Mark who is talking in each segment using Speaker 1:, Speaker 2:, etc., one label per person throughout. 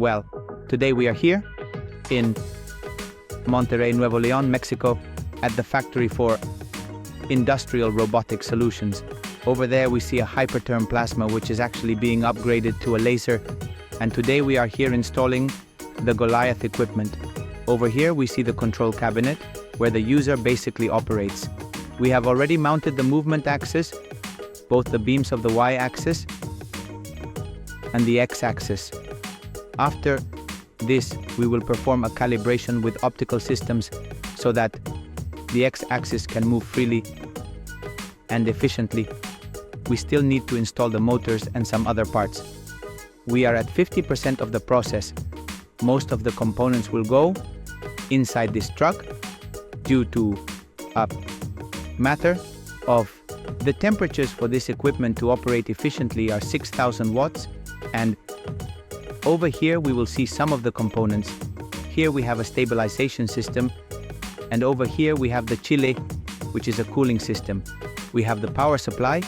Speaker 1: Well, today we are here in Monterrey, Nuevo León, Mexico, at the factory for industrial robotic solutions. Over there we see a hyperterm plasma which is actually being upgraded to a laser, and today we are here installing the Goliath equipment. Over here we see the control cabinet where the user basically operates. We have already mounted the movement axis, both the beams of the y-axis and the x-axis. After this, we will perform a calibration with optical systems so that the x-axis can move freely and efficiently. We still need to install the motors and some other parts. We are at 50% of the process. Most of the components will go inside this truck due to a matter of the temperatures for this equipment to operate efficiently are 6,000 watts, and over here we will see some of the components. Here we have a stabilization system, and over here we have the chiller, which is a cooling system. We have the power supply,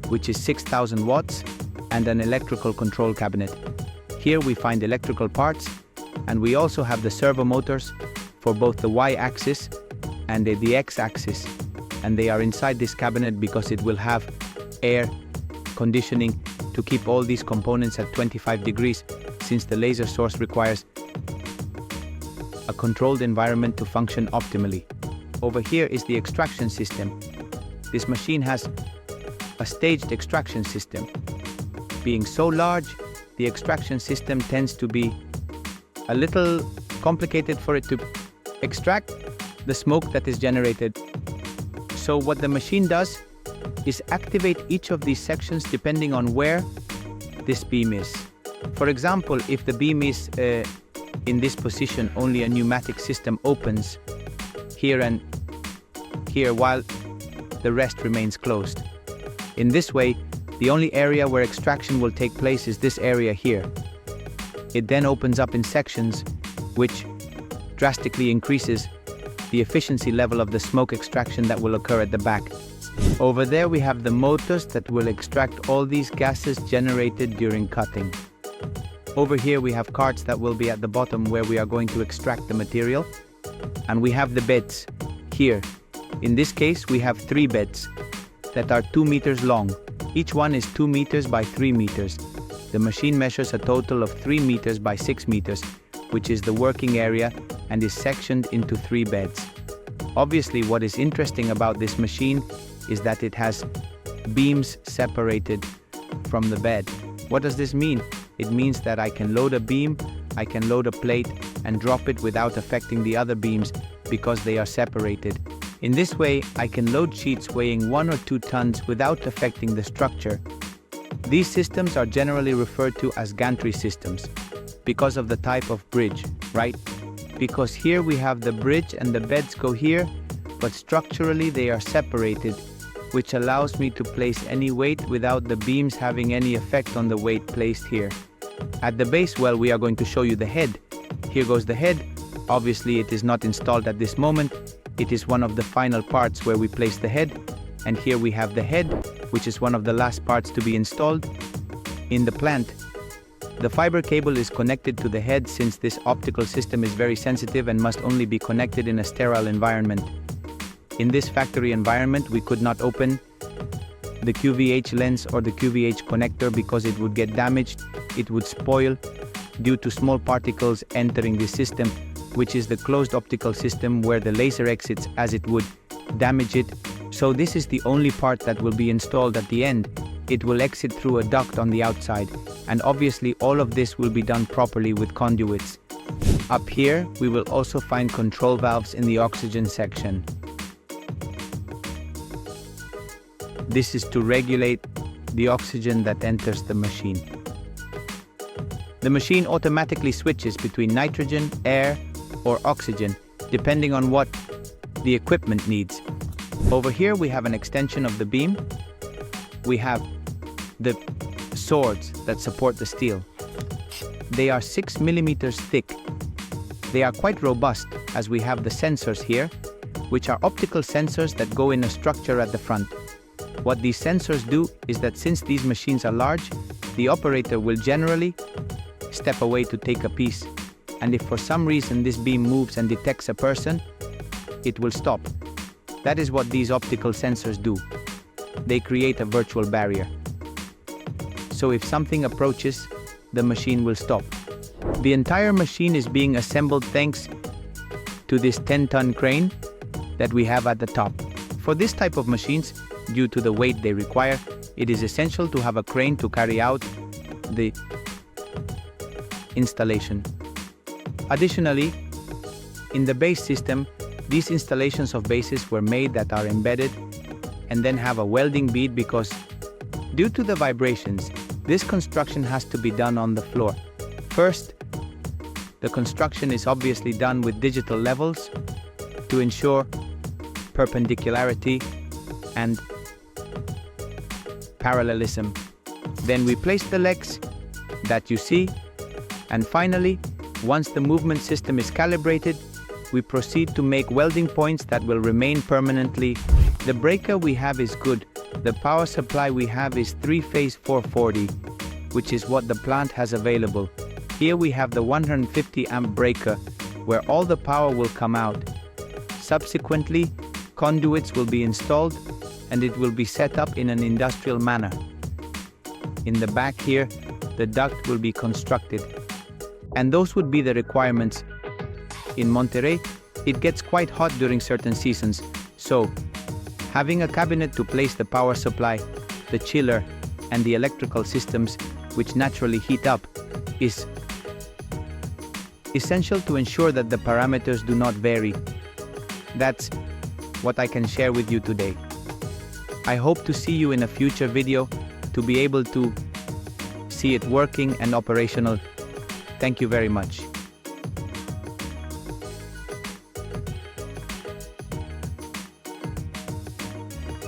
Speaker 1: which is 6,000 watts, and an electrical control cabinet. Here we find electrical parts, and we also have the servo motors for both the y-axis and the x-axis, and they are inside this cabinet because it will have air conditioning to keep all these components at 25 degrees, since the laser source requires a controlled environment to function optimally. Over here is the extraction system. This machine has a staged extraction system. Being so large, the extraction system tends to be a little complicated for it to extract the smoke that is generated. So what the machine does is activate each of these sections depending on where this beam is. For example, if the beam is in this position, only a pneumatic system opens here and here while the rest remains closed. In this way, the only area where extraction will take place is this area here. It then opens up in sections, which drastically increases the efficiency level of the smoke extraction that will occur at the back. Over there we have the motors that will extract all these gases generated during cutting. Over here we have carts that will be at the bottom where we are going to extract the material. And we have the beds here. In this case we have 3 beds that are 2 meters long. Each one is 2 meters by 3 meters. The machine measures a total of 3 meters by 6 meters, which is the working area, and is sectioned into 3 beds. Obviously, what is interesting about this machine is that it has beams separated from the bed. What does this mean? It means that I can load a beam, I can load a plate and drop it without affecting the other beams because they are separated. In this way, I can load sheets weighing 1 or 2 tons without affecting the structure. These systems are generally referred to as gantry systems because of the type of bridge, right? Because here we have the bridge and the beds go here, but structurally they are separated, which allows me to place any weight without the beams having any effect on the weight placed here. At the base, well, we are going to show you the head. Here goes the head. Obviously it is not installed at this moment. It is one of the final parts where we place the head. And here we have the head, which is one of the last parts to be installed in the plant. The fiber cable is connected to the head since this optical system is very sensitive and must only be connected in a sterile environment. In this factory environment, we could not open the QVH lens or the QVH connector because it would get damaged, it would spoil due to small particles entering the system, which is the closed optical system where the laser exits, as it would damage it. So this is the only part that will be installed at the end. It will exit through a duct on the outside, and obviously all of this will be done properly with conduits. Up here, we will also find control valves in the oxygen section. This is to regulate the oxygen that enters the machine. The machine automatically switches between nitrogen, air, or oxygen, depending on what the equipment needs. Over here we have an extension of the beam. We have the swords that support the steel. They are 6 millimeters thick. They are quite robust, as we have the sensors here, which are optical sensors that go in a structure at the front. What these sensors do is that since these machines are large, the operator will generally step away to take a piece, and if for some reason this beam moves and detects a person, it will stop. That is what these optical sensors do. They create a virtual barrier. So if something approaches, the machine will stop. The entire machine is being assembled thanks to this 10-ton crane that we have at the top. For this type of machines, due to the weight they require, it is essential to have a crane to carry out the installation. Additionally, in the base system, these installations of bases were made that are embedded and then have a welding bead because, due to the vibrations, this construction has to be done on the floor. First, the construction is obviously done with digital levels to ensure perpendicularity and parallelism. Then we place the legs that you see, and finally, once the movement system is calibrated, we proceed to make welding points that will remain permanently. The breaker we have is good. The power supply we have is 3-phase 440, which is what the plant has available. Here we have the 150 amp breaker, where all the power will come out. Subsequently, conduits will be installed and it will be set up in an industrial manner. In the back here, the duct will be constructed. And those would be the requirements. In Monterrey, it gets quite hot during certain seasons, so having a cabinet to place the power supply, the chiller, and the electrical systems, which naturally heat up, is essential to ensure that the parameters do not vary. That's what I can share with you today. I hope to see you in a future video to be able to see it working and operational. Thank you very much.